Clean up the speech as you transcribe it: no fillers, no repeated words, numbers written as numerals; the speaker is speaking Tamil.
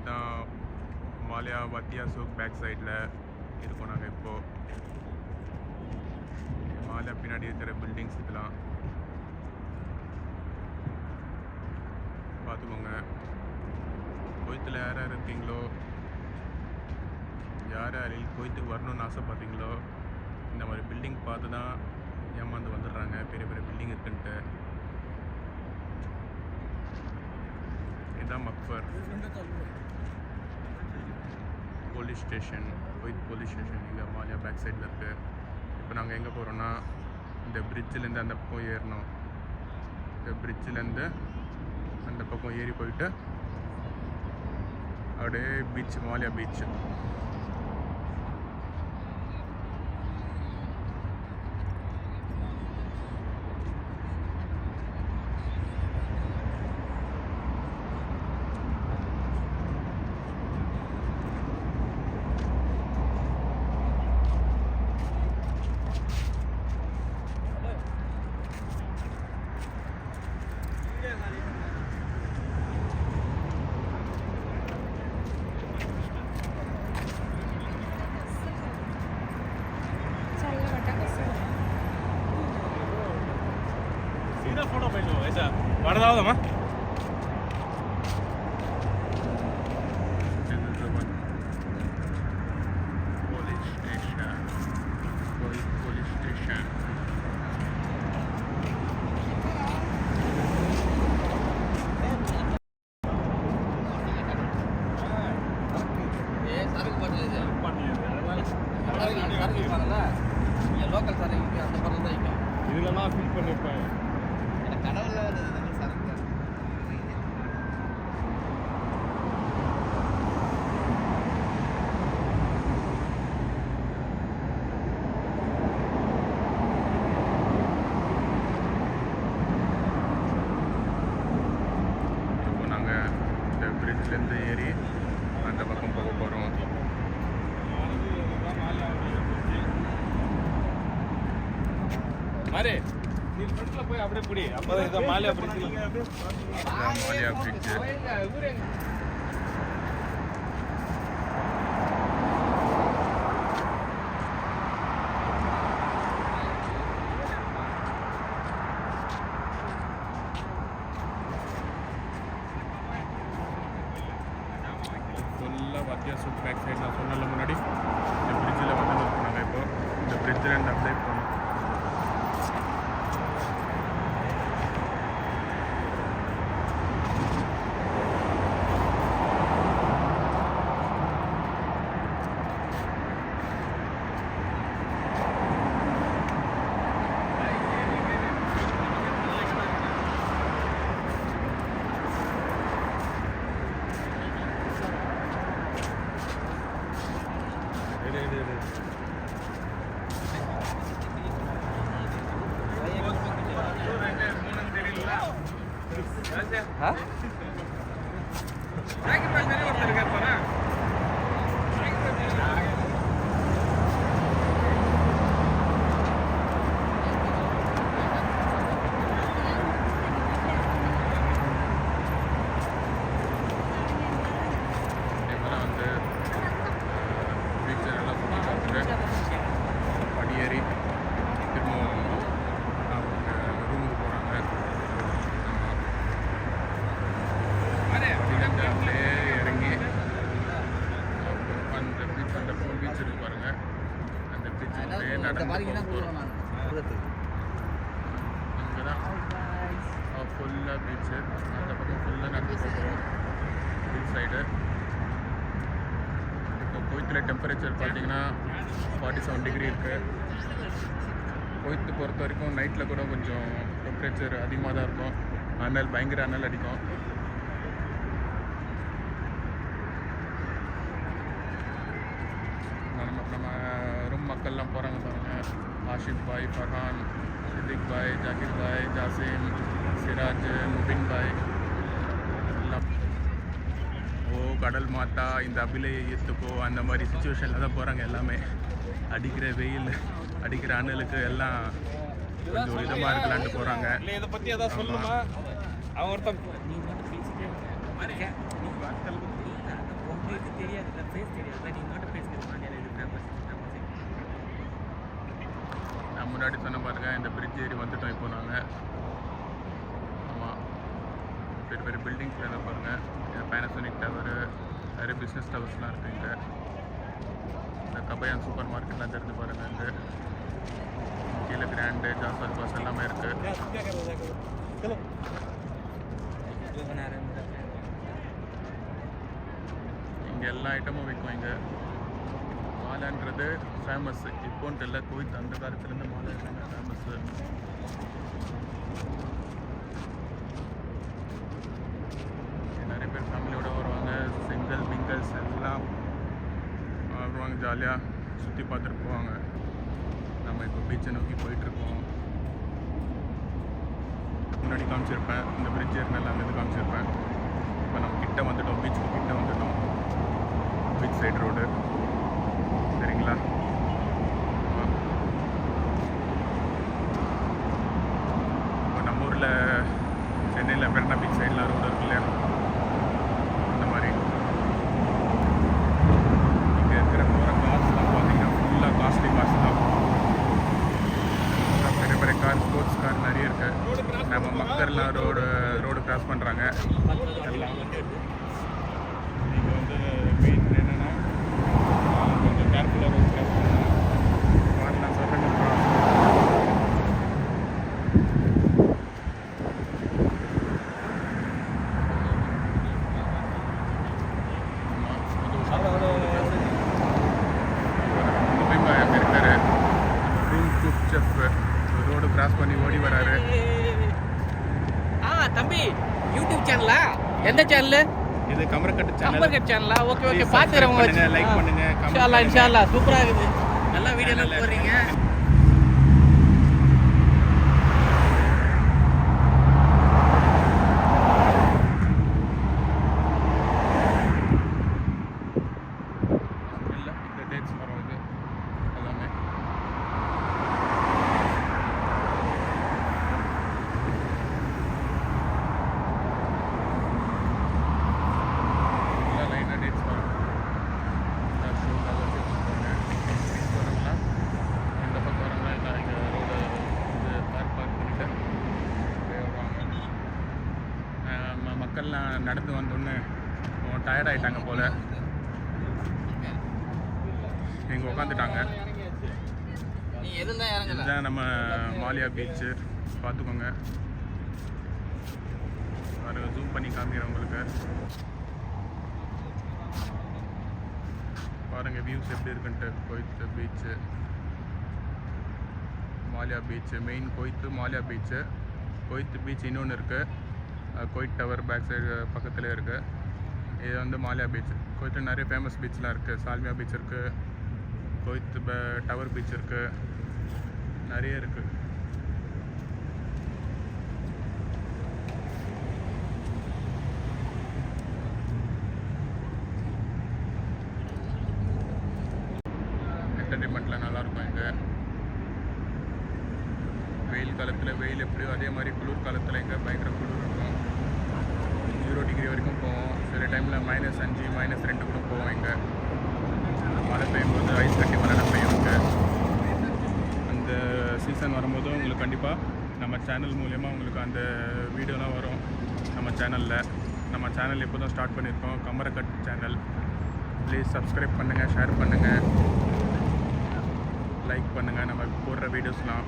இதுதான் மாலியா வத்தியா சூக் பேக் சைடில் இருக்கோம் நாங்கள் இப்போது. மாலியா பின்னாடி இருக்கிற பில்டிங்ஸ் இதெல்லாம் பார்த்துக்கோங்க. குவைத்தில் யார் யார் இருக்கீங்களோ, யார் யார் குவைத்துக்கு வரணும்னு ஆசைப்பட்றீங்களோ, இந்த மாதிரி பில்டிங் பார்த்து தான் ஏமாந்து வந்துடுறாங்க. பெரிய பெரிய பில்டிங் இருக்குன்ட்டு. இதுதான் மக்பர் police station, Kuwait police station இங்கே மாலியா பேக் சைடில் இருக்குது. இப்போ நாங்கள் எங்கே போகிறோன்னா, இந்த பிரிட்ஜிலேருந்து அந்த பக்கம் ஏறணும். இந்த பிரிட்ஜிலேருந்து அந்த பக்கம் ஏறி போயிட்டு அப்படியே பீச், மாலியா பீச். फोटो पहले ऐसा बढ़ रहा होगा police station. இதெல்லாம் ஃபீல் பண்ணிருப்பேன். இப்போ நாங்கள் இந்த பிரிட்ஜ்லேருந்து ஏறி அந்த பக்கம் போக போகிறோம். மாரே நீ ஃப்ரண்ட்ல போய் அப்படியே புடி. அப்பதான் இத மாலியா பிரிட்ஜ். மாலியா பிரிட்ஜ். ஃபுல்லாக வத்தியா சூக் பேக் சைட் நான் சொன்னல முன்னாடி இந்த பிரிட்ஜில் வந்து நாங்கள் இப்போ இந்த பிரிட்ஜில் இருந்து அப்படியே போனோம். படியேறி திரும்பவும் அவங்க ரூமுக்கு போகிறாங்க. அப்படியே இறங்கி அந்த பீச், அந்த பீச் இருக்கு பாருங்க, அந்த பீச் நடந்து போகிறோம். இங்கே தான் ஃபுல்லாக பீச்சு, அந்த பக்கம் ஃபுல்லாக நடந்து போகிறோம் பீச் சைடு. இப்போ குவைத்தில் டெம்பரேச்சர் பார்த்தீங்கன்னா 47 டிகிரி இருக்குது. குவைத்து பொறுத்த வரைக்கும் நைட்டில் கூட கொஞ்சம் டெம்பரேச்சர் அதிகமாக தான் இருக்கும். அனல், பயங்கர அனல் அடிக்கும். நம்ம ரூம் மக்கள்லாம் போகிறாங்க பாருங்கள். ஆஷிப் பாய், ஃபர்ஹான், சித்திக் பாய், ஜாகிர் பாய், ஜாசிம், சிராஜ், முபின் பாய் எல்லாம். கடல் மாத்தா, இந்த அபிலையை ஏற்றுக்கோ, அந்த மாதிரி சுச்சுவேஷனில் தான் போகிறாங்க எல்லாமே. அடிக்கிற வெயில், அடிக்கிற அனலுக்கு எல்லாம் கொஞ்சம் இதமாக இருக்கலான்ட்டு போகிறாங்க. இதை பற்றி எதாவது சொல்லணுமா? அவங்க ஒருத்தன் தெரியாது, ஃபேஸ் தெரியாது. நீ மட்டும் பேசுகிறது மாநில இது ஃபேமஸ். நான் முன்னாடி சொன்ன பாருங்கள், இந்த பிரிட்ஜ் ஏறி வந்துட்டோம் இப்போ நாங்கள். ஆமாம், பெரிய பெரிய பில்டிங்ஸில் என்ன பாருங்கள், பேனசோனிக் டவரு, நிறைய பிஸ்னஸ் டவர்ஸ்லாம் இருக்குது இங்கே. இந்த கபயான் சூப்பர் மார்க்கெட்லாம் தெரிஞ்சு பாருங்கள். இங்கே கீழே கிராண்டு, ஜாஸ்வால் பாஸ் எல்லாமே இருக்குது. இங்கே எல்லா ஐட்டமும் விற்கும். இங்கே மாலைன்றது ஃபேமஸ். இப்போன்ட்டு இல்லை, குவைத் அந்த காலத்துலேருந்து மாலை ஃபேமஸ்ஸு. நிறைய பேர் ஃபேமிலியோடு வருவாங்க. சிங்கிள் மிங்கிள்ஸ் எல்லாம் வருவாங்க, ஜாலியாக சுற்றி பார்த்துட்டு போவாங்க. நம்ம இப்போ பீச்சை நோக்கி போயிட்டுருக்கோம். முன்னாடி காமிச்சிருப்பேன், இந்த பிரிட்ஜ் ஏறினால அங்கேருந்து காமிச்சிருப்பேன். இப்போ நம்ம கிட்ட வந்துட்டோம், பீச்சுக்கு கிட்ட வந்துட்டோம். பீச் சைடு ரோடு சரிங்களா. இப்போ நம்ம ஊரில் சென்னையில் மெரினா பீச் சைடில் ரோடு இருக்கு இல்லையா, அந்த மாதிரி. இங்கே இருக்கிற போகிற கார்ஸ்லாம் பார்த்தீங்கன்னா ஃபுல்லாக காஸ்ட்லி காசு தான். பெரிய பெரிய கார், ஸ்போர்ட்ஸ் கார் நிறைய இருக்குது. நம்ம மக்கள்லாம் ரோடு கிராஸ் பண்ணுறாங்க எல்லாம். இங்கே வந்து மெயின் என்னென்னா கொஞ்சம் கேர்ஃபுல்லாக ரோடு கிராஸ் பண்ணணும். நான் சொல்கிறேன், இருக்காரு room cook chef, road cross பண்ணி ஓடி வராரு. தம்பி யூடியூப் சேனலா? எந்த சேனல் இது? கமரக்கட்டு சேனல். கமரக்கட்டு சேனலா? ஓகே ஓகே, பாத்துறவங்க லைக் பண்ணுங்க. இன்ஷா அல்லாஹ் சூப்பரா இருக்குது. நல்லா வீடியோலாம் போடுறீங்க. இல்லை, இந்த டேட்ஸ் மரம் இது எல்லாமே. எல்லாம் லைனாக டேட்ஸ் மரம். வரவங்களா இந்த பக்கம் வரவங்களா இல்லை, இங்கே ரோடு இது பார்க் பண்ணிட்டு அப்படியே வருவாங்க. மக்கள்லாம் நடந்து வந்தோடனே டயர்ட் ஆகிட்டாங்க போல், இங்கே உட்காந்துட்டாங்க. நீ எதுல இறங்கல? இதுதான் நம்ம மாலியா பீச்சு. பார்த்துக்கோங்க, அதை ஜூம் பண்ணி காமிக்கிறேன் உங்களுக்கு. பாருங்கள் வியூஸ் எப்படி இருக்குன்ட்டு. Kuwait beach, Mallya beach, main Kuwait Mallya beach. Kuwait beach இன்னொன்று இருக்குது, குவைத் டவர் பேக் சைடு பக்கத்துலேயே இருக்குது. இது வந்து மாலியா பீச். குவைத்தில் நிறைய ஃபேமஸ் பீச்லாம் இருக்குது. சால்மியா பீச் இருக்குது, குவைத் டவர் பீச் இருக்குது, நிறைய இருக்குது. என்டர்டெயின்மெண்ட்டில் நல்லாயிருக்கும் இங்கே. வெயில் காலத்தில் வெயில் எப்படியோ அதே மாதிரி குளிர் காலத்தில் இங்கே பயங்கர குளிர் இருக்கும். 0 டிகிரி வரைக்கும் போவோம். சில டைமில் -5 -2 கூட போவோம். இங்கே மழை பெய்யும்போது ஐஸ் கட்டி மழை பெய்யும். இங்கே அந்த சீசன் வரும்போது உங்களுக்கு கண்டிப்பாக நம்ம சேனல் மூலயமா உங்களுக்கு அந்த வீடியோலாம் வரும் நம்ம சேனலில். நம்ம சேனல் இப்போ தான் ஸ்டார்ட் பண்ணியிருக்கோம், கமரக்கட் சேனல். ப்ளீஸ் சப்ஸ்கிரைப் பண்ணுங்கள், ஷேர் பண்ணுங்கள், லைக் பண்ணுங்கள் நம்ம போடுற வீடியோஸ்லாம்.